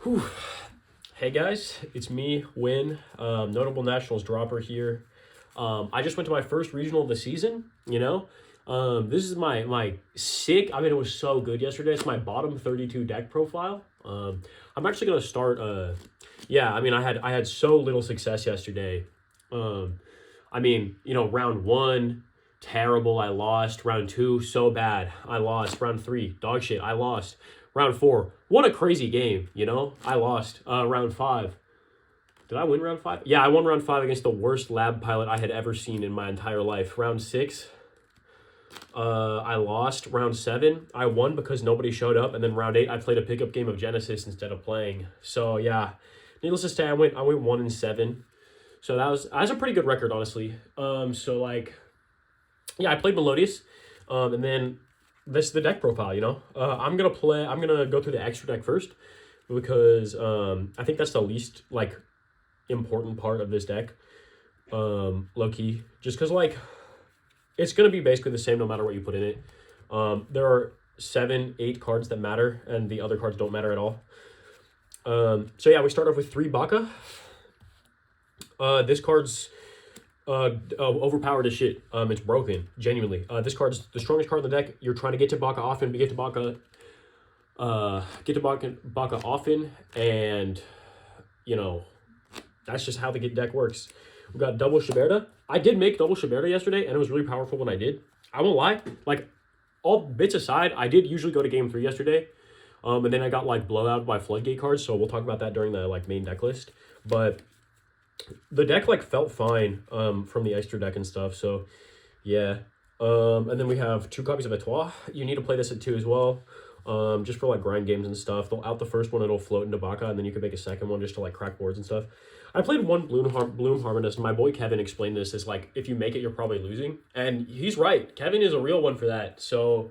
Whew. Hey guys, it's me, Win, notable Nationals dropper here. I just went to my first regional of the season. This is my sick. I mean, it was so good yesterday. It's my bottom 32 deck profile. I'm actually gonna start. Yeah, I mean, I had so little success yesterday. Round one, terrible. I lost. Round two, so bad. I lost. Round three, dog shit. I lost. Round four, what a crazy game. I lost. Round five. Did I win round five? Yeah, I won round five against the worst lab pilot I had ever seen in my entire life. Round six, I lost. Round seven, I won because nobody showed up. And then round eight, I played a pickup game of Genesis instead of playing. So yeah, needless to say, I went 1-7. So that's a pretty good record, honestly. Yeah, I played Melodious, and then this is the deck profile. I'm gonna go through the extra deck first because I think that's the least important part of this deck. Low key, just because it's gonna be basically the same no matter what you put in it. There are 7-8 cards that matter, and the other cards don't matter at all. So yeah, we start off with 3 Baka. This card's overpowered as shit. It's broken, genuinely. This card's the strongest card in the deck. You're trying to get to Baka often, but get to Baka often, and that's just how the deck works. We got double Shiberta. I did make double Shiberta yesterday, and it was really powerful when I did. I won't lie. All bits aside, I did usually go to game 3 yesterday. And then I got blowout by floodgate cards, so we'll talk about that during the main deck list. But the deck felt fine from the extra deck and stuff, so yeah. And then we have 2 copies of Etoile. You need to play this at 2 as well, just for grind games and stuff. They'll out the first one, it'll float into Baka, and then you can make a second one just to crack boards and stuff. I played one Bloom Harmonist. My boy Kevin explained this as if you make it, you're probably losing, and he's right. Kevin is a real one for that, so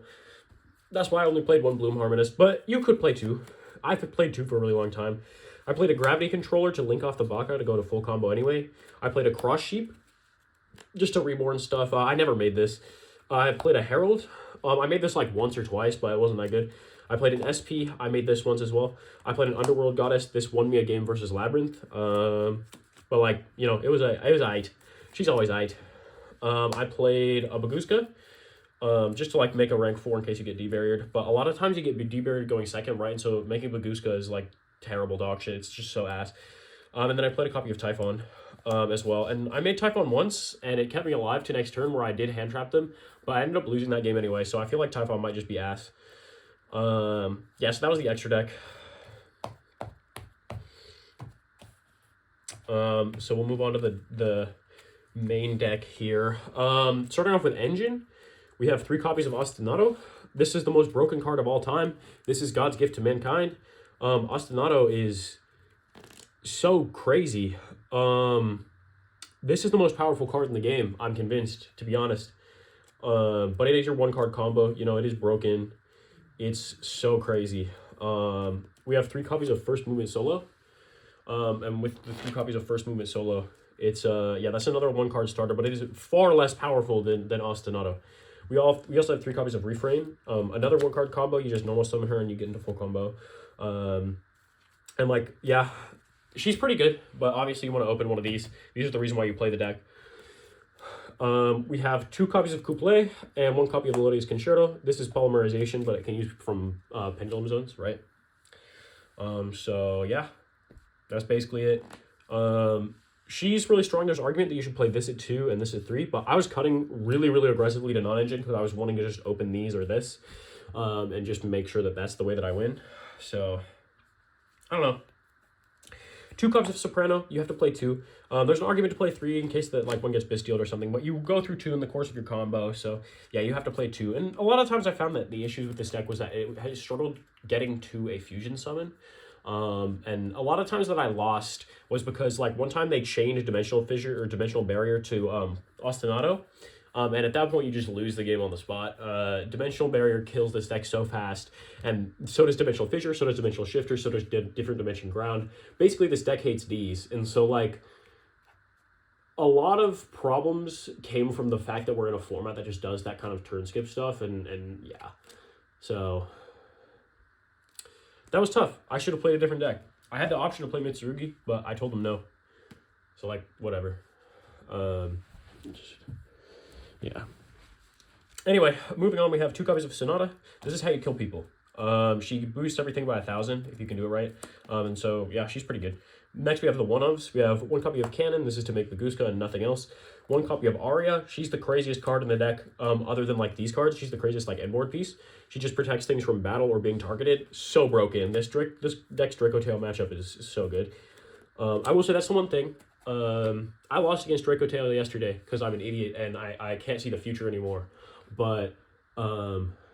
that's why I only played one Bloom Harmonist, but you could play 2. I've played 2 for a really long time. I played a Gravity Controller to link off the Baka to go to full combo anyway. I played a Cross Sheep just to reborn stuff. I never made this. I played a Herald. I made this once or twice, but it wasn't that good. I played an SP. I made this once as well. I played an Underworld Goddess. This won me a game versus Labyrinth. But it was aight. She's always aight. I played a Baguska. Just to make a rank 4 in case you get debarriered. But a lot of times you get debarriered going second, right? And so making Baguska is terrible dog shit. It's just so ass. And then I played a copy of Typhon as well. And I made Typhon once, and it kept me alive to next turn where I did hand trap them. But I ended up losing that game anyway, so I feel like Typhon might just be ass. Yeah, so that was the extra deck. So we'll move on to the main deck here. Starting off with Engine, we have 3 copies of Ostinato. This is the most broken card of all time. This is God's gift to mankind. Ostinato is so crazy. This is the most powerful card in the game, I'm convinced, to be honest. But it is your 1-card combo. It is broken. It's so crazy. We have 3 copies of First Movement Solo. And with the 3 copies of First Movement Solo, it's that's another 1-card starter, but it is far less powerful than Ostinato. We also have 3 copies of Reframe. Another 1-card combo. You just normal summon her and you get into full combo. Yeah, she's pretty good, but obviously you want to open one of these. These are the reason why you play the deck. We have 2 copies of Couplet and 1 copy of Melodious Concerto. This is polymerization, but it can use from pendulum zones, right? So yeah, that's basically it. She's really strong. There's argument that you should play this at 2 and this at 3, but I was cutting really, really aggressively to non-engine because I was wanting to just open these or this, and just make sure that that's the way that I win. So, I don't know. 2 cups of Soprano, you have to play 2. There's an argument to play 3 in case that one gets Bestialed or something, but you go through 2 in the course of your combo, so yeah, you have to play 2. And a lot of times I found that the issues with this deck was that it had struggled getting to a fusion summon. And a lot of times that I lost was because one time they changed Dimensional Fissure or Dimensional Barrier to Ostinato. And at that point, you just lose the game on the spot. Dimensional Barrier kills this deck so fast, and so does Dimensional Fissure, so does Dimensional Shifter, so does Different Dimension Ground. Basically, this deck hates these, and so, a lot of problems came from the fact that we're in a format that just does that kind of turn skip stuff, and yeah. So, that was tough. I should have played a different deck. I had the option to play Mitsurugi, but I told them no. So, like, whatever. Yeah. Anyway, moving on, we have 2 copies of Sonata. This is how you kill people. She boosts everything by 1,000 if you can do it right. And so, yeah, she's pretty good. Next, we have the one-ofs. We have 1 copy of Cannon. This is to make the Guska and nothing else. 1 copy of Aria. She's the craziest card in the deck. Other than, like, these cards, she's the craziest, like, endboard piece. She just protects things from battle or being targeted. So broken. This deck's Dracotail matchup is so good. I will say that's the one thing. I lost against Dracotail yesterday because I'm an idiot and I can't see the future anymore. But,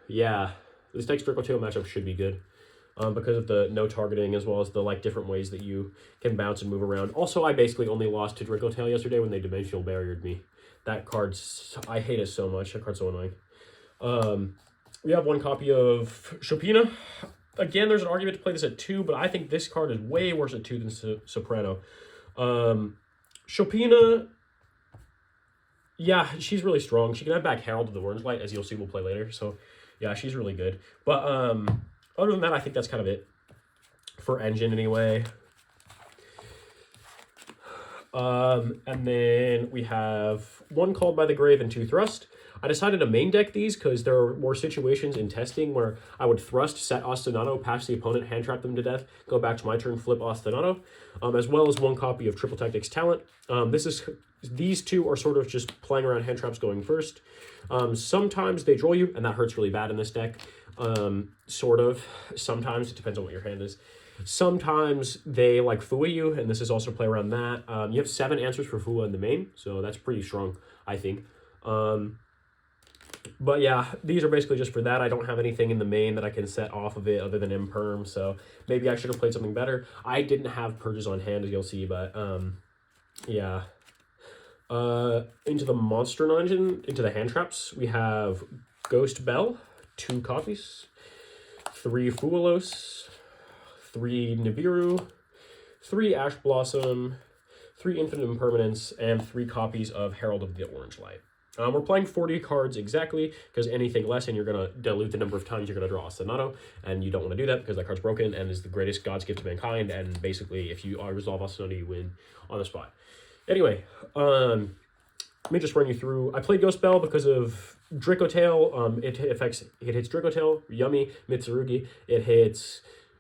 yeah, this deck's Dracotail matchup should be good. Because of the no targeting as well as the like different ways that you can bounce and move around. Also, I basically only lost to Dracotail yesterday when they dimensional barriered me. That card's, I hate it so much. That card's so annoying. We have 1 copy of Chopina. Again, there's an argument to play this at 2, but I think this card is way worse at 2 than Soprano. Chopina, yeah, she's really strong. She can have back Herald of the Orange Light, as you'll see we'll play later. So, yeah, she's really good. But, other than that, I think that's kind of it for Engine anyway. And then we have 1 Called by the Grave and 2 Thrust. I decided to main deck these because there are more situations in testing where I would Thrust, set Ostinato, pass the opponent, hand trap them to death, go back to my turn, flip Ostinato, as well as 1 copy of Triple Tactics Talent. These 2 are sort of just playing around hand traps going first. Sometimes they draw you, and that hurts really bad in this deck. Sort of. Sometimes, it depends on what your hand is. Sometimes they like Fua you, and this is also play around that. You have 7 answers for Fua in the main, so that's pretty strong, I think. But yeah, these are basically just for that. I don't have anything in the main that I can set off of it other than Imperm, so maybe I should have played something better. I didn't have Purges on hand, as you'll see, but yeah. Into the Monster Dungeon, into the hand traps, we have Ghost Bell, 2 copies, 3 Fualos, 3 Nibiru, 3 Ash Blossom, 3 Infinite Impermanence, and 3 copies of Herald of the Orange Light. We're playing 40 cards exactly, because anything less and you're going to dilute the number of times you're going to draw Ostinato, and you don't want to do that because that card's broken and is the greatest God's gift to mankind, and basically if you resolve Ostinato, you win on the spot. Anyway, let me just run you through. I played Ghost Bell because of Dracotail. It hits Dracotail, Yummy, Mitsurugi. It hits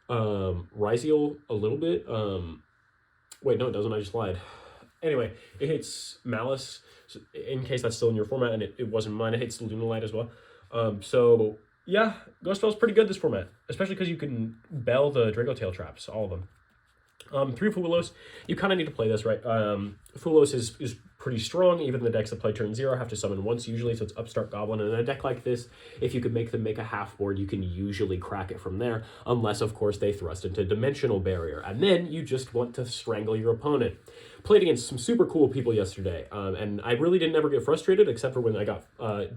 Ryziel a little bit. Wait, no, it doesn't. I just lied. Anyway, it hits Malice, in case that's still in your format, and it wasn't mine. It hits Lunalight as well. So, yeah, Ghost Bell's pretty good this format, especially because you can Bell the Dracotail traps, all of them. 3 Fulos, you kind of need to play this, right? Fulos is pretty strong. Even the decks that play turn 0 have to summon once usually, so it's Upstart Goblin. And in a deck like this, if you could make them make a half board, you can usually crack it from there, unless, of course, they thrust into Dimensional Barrier. And then you just want to strangle your opponent. Played against some super cool people yesterday, and I really didn't ever get frustrated, except for when I got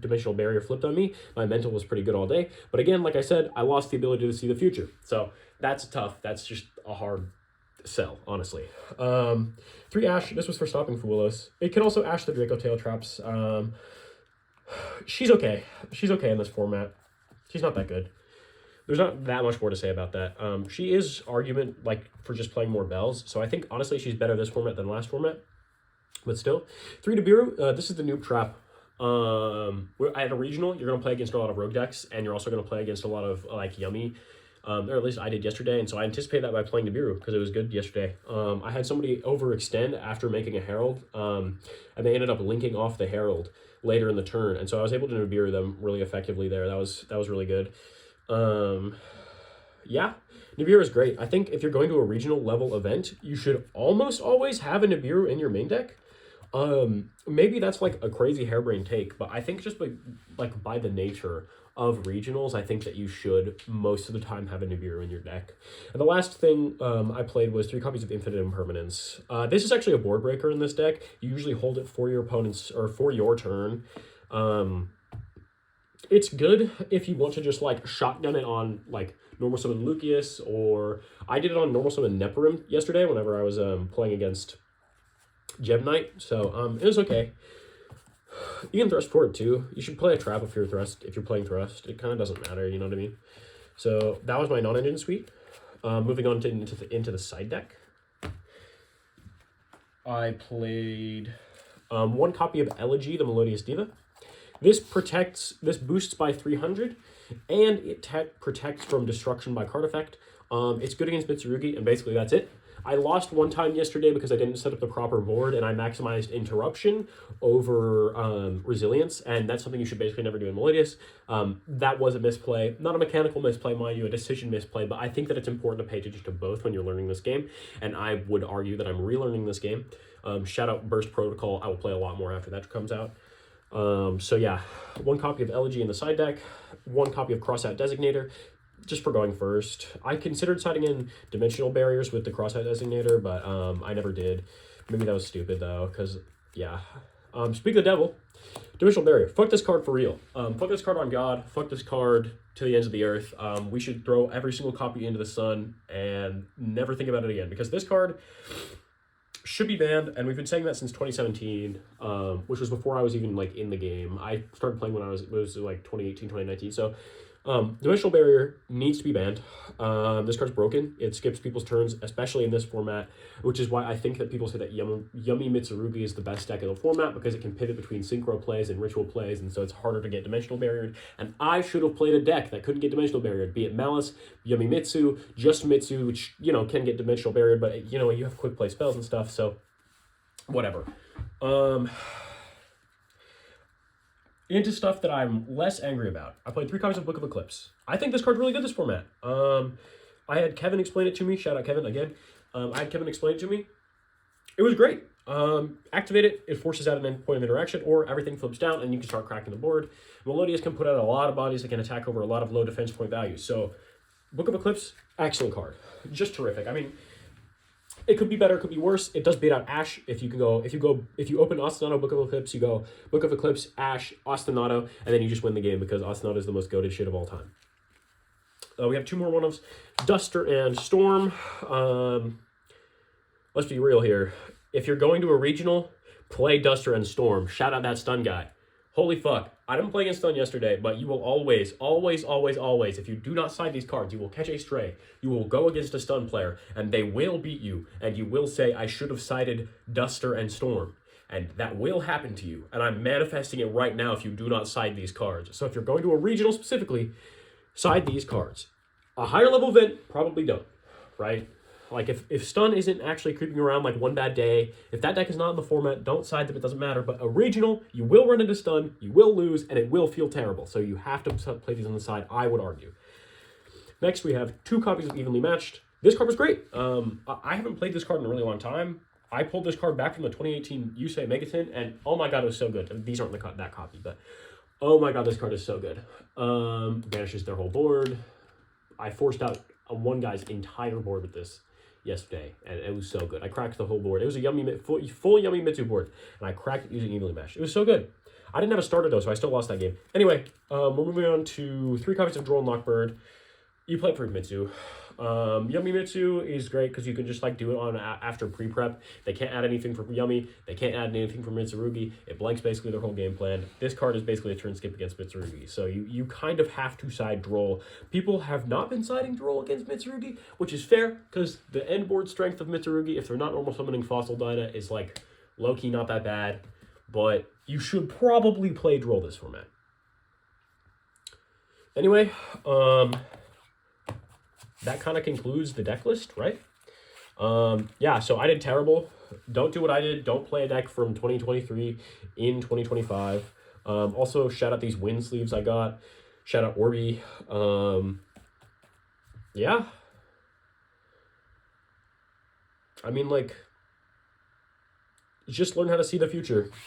Dimensional Barrier flipped on me. My mental was pretty good all day. But again, like I said, I lost the ability to see the future. So that's tough. That's just a hard sell, honestly. 3 Ash, this was for stopping Fulos. It can also Ash the Dracotail traps. She's okay. She's okay in this format. She's not that good. There's not that much more to say about that. She is argument, like, for just playing more bells, so I think, honestly, she's better this format than last format. But still. 3 Nibiru, this is the noob trap. At a regional, you're going to play against a lot of rogue decks, and you're also going to play against a lot of, like, Yummy, or at least I did yesterday, and so I anticipate that by playing Nibiru, because it was good yesterday. I had somebody overextend after making a Herald, and they ended up linking off the Herald later in the turn, and so I was able to Nibiru them really effectively there. That was really good. Yeah, Nibiru is great. I think if you're going to a regional level event, you should almost always have a Nibiru in your main deck. Maybe that's like a crazy harebrained take, but I think just by the nature of regionals, I think that you should most of the time have a Nibiru in your deck. And the last thing I played was 3 copies of Infinite Impermanence. This is actually a board breaker in this deck. You usually hold it for your opponent's or for your turn. It's good if you want to just like shotgun it on like normal summon Lucius, or I did it on normal summon Neparim yesterday whenever I was playing against Gem Knight. So it was okay. You can thrust for it too. You should play a trap if you're playing thrust. It kind of doesn't matter, you know what I mean? So that was my non-engine suite. Moving on to into the side deck. I played one copy of Elegy, the Melodious Diva. This boosts by 300, and it protects from destruction by card effect. It's good against Mitsurugi, and basically that's it. I lost one time yesterday because I didn't set up the proper board, and I maximized interruption over resilience, and that's something you should basically never do in Melodious. That was a misplay. Not a mechanical misplay, mind you, a decision misplay, but I think that it's important to pay attention to both when you're learning this game, and I would argue that I'm relearning this game. Shout out Burst Protocol. I will play a lot more after that comes out. So yeah, one copy of Elegy in the side deck, one copy of Crossout Designator, just for going first. I considered siding in Dimensional Barriers with the Crossout Designator, but I never did. Maybe that was stupid though, because yeah. Speak of the devil, Dimensional Barrier. Fuck this card for real. Fuck this card on God. Fuck this card to the ends of the earth. We should throw every single copy into the sun and never think about it again, because this card should be banned, and we've been saying that since 2017, which was before I was even like in the game. I started playing when it was like 2018, 2019. So Dimensional Barrier needs to be banned. This card's broken. It skips people's turns, especially in this format, which is why I think that people say that Yummy Mitsurugi is the best deck in the format, because it can pivot between synchro plays and ritual plays, and so it's harder to get Dimensional Barriered. And I should have played a deck that couldn't get Dimensional Barriered, be it Malice, Yummy Mitsu, just Mitsu, which, you know, can get Dimensional Barriered, but, you know, you have quick play spells and stuff, so whatever. Into stuff that I'm less angry about. I played 3 copies of Book of Eclipse. I think this card's really good this format. I had Kevin explain it to me. Shout out Kevin again. I had Kevin explain it to me. It was great. Activate it. It forces out an end point of interaction, or everything flips down and you can start cracking the board. Melodious can put out a lot of bodies that can attack over a lot of low defense point values. So Book of Eclipse, excellent card. Just terrific. I mean, it could be better, it could be worse. It does bait out Ash. If you open Ostinato, Book of Eclipse, you go Book of Eclipse, Ash, Ostinato, and then you just win the game, because Ostinato is the most goated shit of all time. We have 2 more one-offs, Duster and Storm. Let's be real here. If you're going to a regional, play Duster and Storm. Shout out that stun guy. Holy fuck. I didn't play against stun yesterday, but you will always, if you do not side these cards, you will catch a stray. You will go against a stun player, and they will beat you, and you will say, I should have sided Duster and Storm. And that will happen to you, and I'm manifesting it right now if you do not side these cards. So if you're going to a regional specifically, side these cards. A higher level event, probably don't, right? Like, if stun isn't actually creeping around like One Bad Day, if that deck is not in the format, don't side them, it doesn't matter. But a regional, you will run into stun, you will lose, and it will feel terrible. So you have to play these on the side, I would argue. Next, we have 2 copies of Evenly Matched. This card was great. I haven't played this card in a really long time. I pulled this card back from the 2018 Yusei Megaton, and oh my god, it was so good. These aren't that copy, but oh my god, this card is so good. Banishes their whole board. I forced out one guy's entire board with this yesterday, and it was so good. I cracked the whole board. It was a full Yummy Mitsu board, and I cracked it using Evenly Matched. It was so good. I didn't have a starter though, so I still lost that game. Anyway, we're moving on to 3 copies of Droll and Lockbird. You play for Mitsu. Yummy Mitsu is great because you can just like do it on after pre-prep. They can't add anything for Yummy. They can't add anything for Mitsurugi. It blanks basically their whole game plan. This card is basically a turn skip against Mitsurugi. So you kind of have to side Droll. People have not been siding Droll against Mitsurugi, which is fair because the end board strength of Mitsurugi, if they're not normal summoning Fossil Dyna, is like low-key not that bad. But you should probably play Droll this format. Anyway, that kind of concludes the deck list, right? Yeah, so I did terrible. Don't do what I did. Don't play a deck from 2023 in 2025. Also, shout out these win sleeves I got. Shout out Orby. Yeah. I mean, like, just learn how to see the future.